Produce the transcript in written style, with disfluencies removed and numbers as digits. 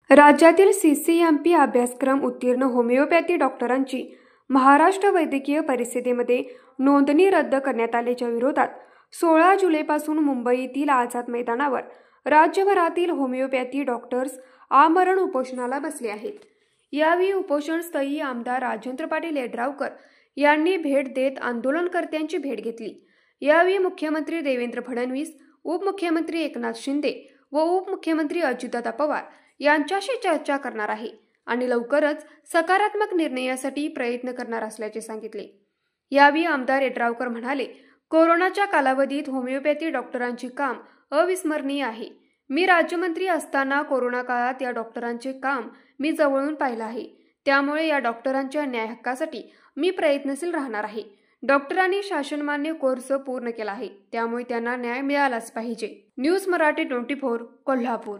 राज्यातील CCMP अभ्यासक्रम उत्तीर्ण होमिओपॅथी डॉक्टरांची महाराष्ट्र वैद्यकीय परिषदेमध्ये नोंदणी रद्द करण्यात आल्याच्या विरोधात 16 जुलैपासून मुंबईतील आझाद मैदानावर राज्यभरातील होमिओपॅथी डॉक्टर्स आमरण उपोषणाला बसले आहेत। यावेळी उपोषणस्थळी आमदार राजेंद्र पाटील यड्रावकर यांनी भेट देत आंदोलनकर्त्यांची भेट घेतली। यावेळी मुख्यमंत्री देवेंद्र फडणवीस, उपमुख्यमंत्री एकनाथ शिंदे व उपमुख्यमंत्री अजितदादा पवार यांच्याशी चर्चा करणार आहे आणि लवकरच सकारात्मक निर्णयासाठी प्रयत्न करणार असल्याचे सांगितले। यावेळी आमदार यड्रावकर म्हणाले, कोरोनाच्या कालावधीत होमिओपॅथी डॉक्टरांचे काम अविस्मरणीय आहे। मी राज्यमंत्री असताना कोरोना काळात या डॉक्टरांचे काम मी जवळून पाहिलं आहे। त्यामुळे या डॉक्टरांच्या न्याय हक्कासाठी मी प्रयत्नशील राहणार आहे। डॉक्टरांनी शासनमान्य कोर्स पूर्ण केला आहे, त्यामुळे त्यांना न्याय मिळालाच पाहिजे। न्यूज मराठी 24 कोल्हापूर।